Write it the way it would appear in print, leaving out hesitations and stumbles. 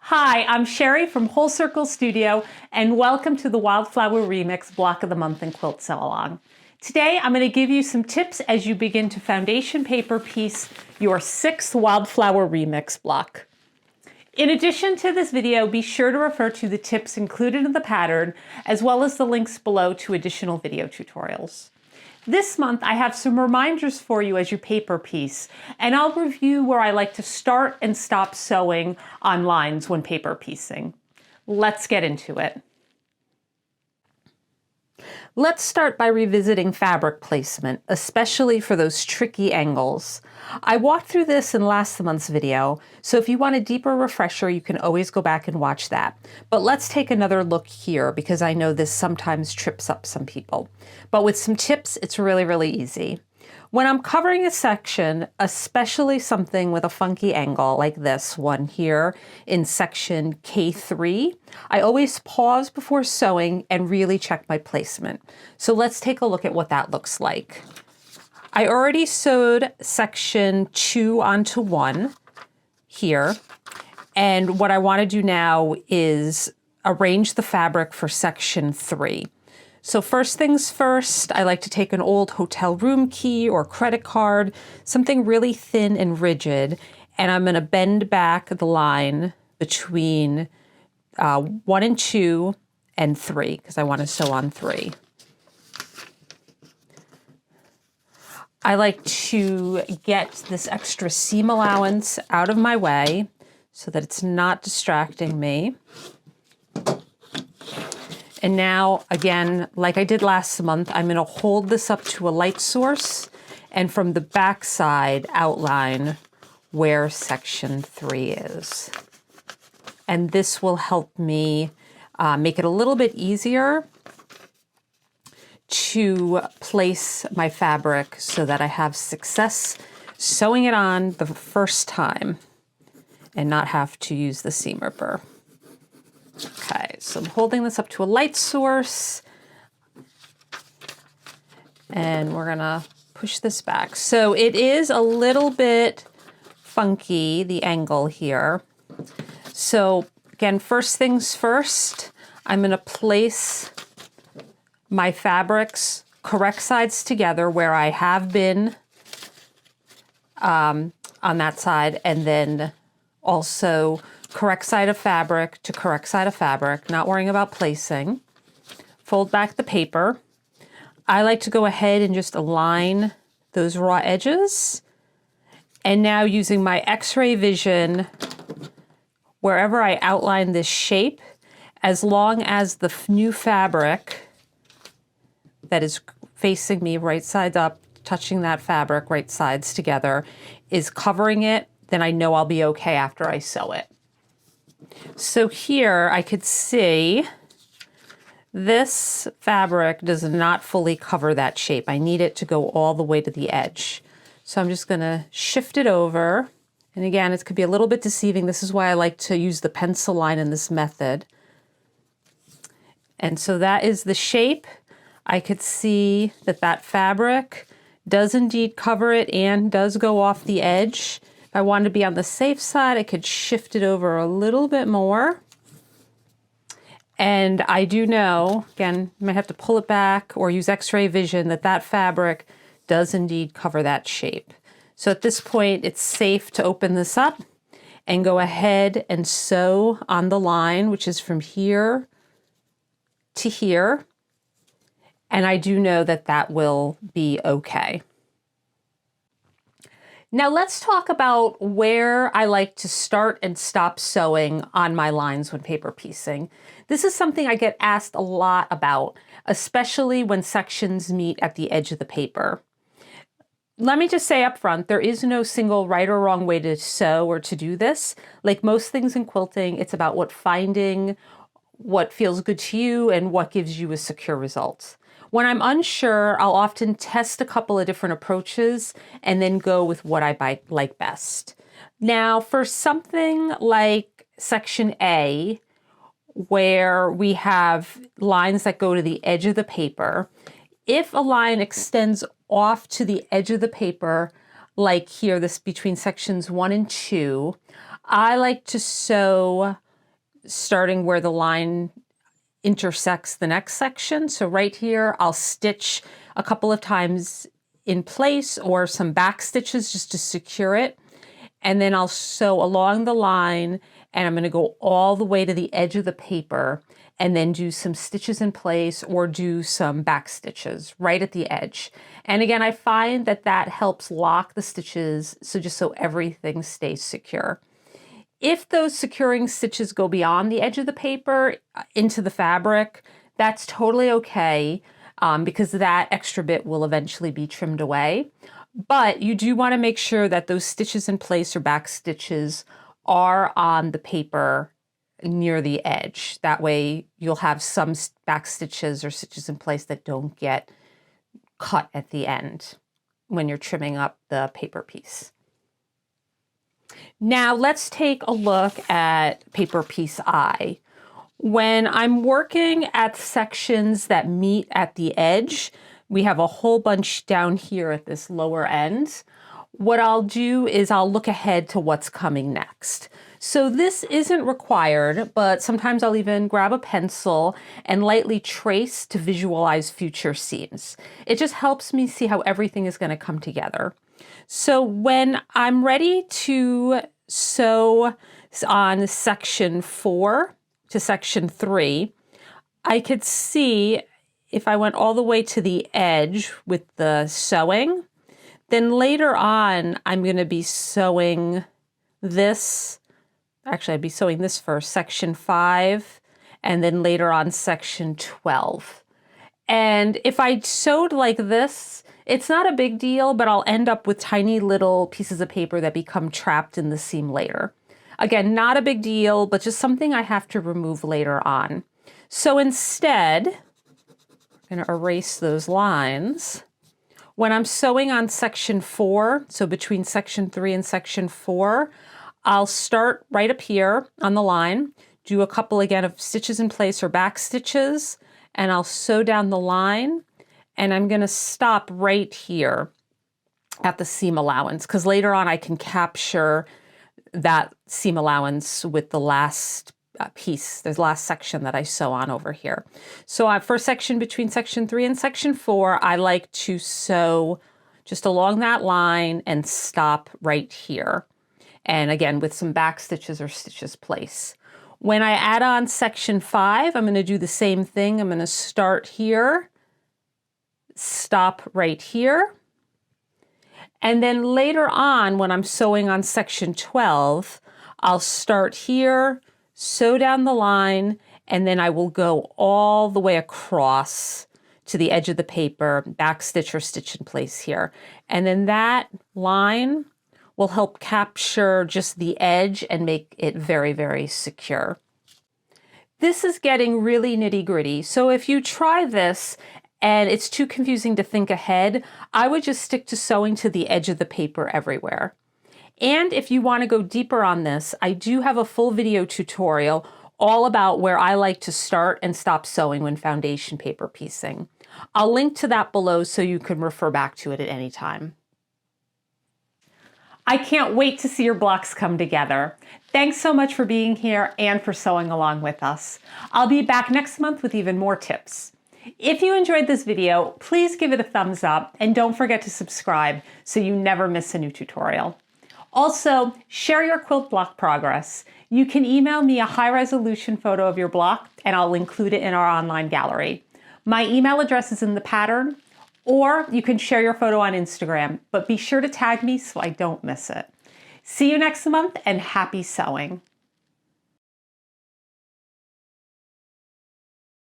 Hi, I'm Sherry from Whole Circle Studio, and welcome to the Wildflower Remix Block of the Month in Quilt Sew Along. Today, I'm going to give you some tips as you begin to foundation paper piece your 6th Wildflower Remix block. In addition to this video, be sure to refer to the tips included in the pattern, as well as the links below to additional video tutorials. This month, I have some reminders for you as you paper piece, and I'll review where I like to start and stop sewing on lines when paper piecing. Let's get into it. Let's start by revisiting fabric placement, especially for those tricky angles. I walked through this in last month's video, so if you want a deeper refresher, you can always go back and watch that. But let's take another look here because I know this sometimes trips up some people. But with some tips, it's really easy. When I'm covering a section, especially something with a funky angle like this one here in section K3, I always pause before sewing and really check my placement. So let's take a look at what that looks like. I already sewed section 2 onto 1 here, and what I want to do now is arrange the fabric for section 3. So first things first, I like to take an old hotel room key or credit card, something really thin and rigid, and I'm going to bend back the line between 1 and 2 and 3 because I want to sew on 3. I like to get this extra seam allowance out of my way so that it's not distracting me. And now, again, like I did last month, I'm going to hold this up to a light source and from the back side outline where section 3 is. And this will help me make it a little bit easier to place my fabric so that I have success sewing it on the first time and not have to use the seam ripper. Okay, so I'm holding this up to a light source and we're gonna push this back. So it is a little bit funky, the angle here. So again, first things first, I'm gonna place my fabrics correct sides together where I have been on that side, and then also correct side of fabric to correct side of fabric, not worrying about placing. Fold back the paper. I like to go ahead and just align those raw edges. And now using my X-ray vision, wherever I outline this shape, as long as the new fabric that is facing me right side up, touching that fabric right sides together, is covering it, then I know I'll be okay after I sew it. So here I could see this fabric does not fully cover that shape. I need it to go all the way to the edge. So I'm just gonna shift it over. And again, it could be a little bit deceiving. This is why I like to use the pencil line in this method. And so that is the shape. I could see that that fabric does indeed cover it and does go off the edge. If I wanted to be on the safe side, I could shift it over a little bit more. And I do know, again, you might have to pull it back or use X-ray vision, that that fabric does indeed cover that shape. So at this point, it's safe to open this up and go ahead and sew on the line, which is from here to here. And I do know that that will be okay. Now let's talk about where I like to start and stop sewing on my lines when paper piecing. This is something I get asked a lot about, especially when sections meet at the edge of the paper. Let me just say up front, there is no single right or wrong way to sew or to do this. Like most things in quilting, it's about finding what feels good to you and what gives you a secure result. When I'm unsure, I'll often test a couple of different approaches and then go with what I like best. Now, for something like section A, where we have lines that go to the edge of the paper, if a line extends off to the edge of the paper, like here, this between sections 1 and 2, I like to sew starting where the line intersects the next section. So right here, I'll stitch a couple of times in place or some back stitches just to secure it. And then I'll sew along the line, and I'm going to go all the way to the edge of the paper and then do some stitches in place or do some back stitches right at the edge. And again, I find that that helps lock the stitches so everything stays secure. If those securing stitches go beyond the edge of the paper into the fabric, that's totally okay because that extra bit will eventually be trimmed away. But you do want to make sure that those stitches in place or back stitches are on the paper near the edge. That way you'll have some back stitches or stitches in place that don't get cut at the end when you're trimming up the paper piece. Now let's take a look at paper piece I. When I'm working at sections that meet at the edge, we have a whole bunch down here at this lower end. What I'll do is I'll look ahead to what's coming next. So this isn't required, but sometimes I'll even grab a pencil and lightly trace to visualize future seams. It just helps me see how everything is going to come together. So when I'm ready to sew on section 4 to section 3, I could see if I went all the way to the edge with the sewing, then later on I'm going to be sewing this. Actually, I'd be sewing this first, section 5, and then later on section 12. And if I sewed like this, it's not a big deal, but I'll end up with tiny little pieces of paper that become trapped in the seam later. Again, not a big deal, but just something I have to remove later on. So instead, I'm going to erase those lines. When I'm sewing on section 4, so between section 3 and section 4, I'll start right up here on the line, do a couple again of stitches in place or back stitches, and I'll sew down the line, and I'm going to stop right here at the seam allowance because later on I can capture that seam allowance with the last piece, the last section that I sew on over here. So for section between section 3 and section 4, I like to sew just along that line and stop right here. And again, with some back stitches or stitches place. When I add on section 5, I'm going to do the same thing. I'm going to start here, stop right here. And then later on, when I'm sewing on section 12, I'll start here, sew down the line, and then I will go all the way across to the edge of the paper, back stitch or stitch in place here. And then that line will help capture just the edge and make it very, very secure. This is getting really nitty-gritty, so if you try this and it's too confusing to think ahead, I would just stick to sewing to the edge of the paper everywhere. And if you want to go deeper on this, I do have a full video tutorial all about where I like to start and stop sewing when foundation paper piecing. I'll link to that below so you can refer back to it at any time. I can't wait to see your blocks come together. Thanks so much for being here and for sewing along with us. I'll be back next month with even more tips. If you enjoyed this video, please give it a thumbs up and don't forget to subscribe so you never miss a new tutorial. Also, share your quilt block progress. You can email me a high-resolution photo of your block and I'll include it in our online gallery. My email address is in the pattern, or you can share your photo on Instagram, but be sure to tag me so I don't miss it. See you next month and happy sewing.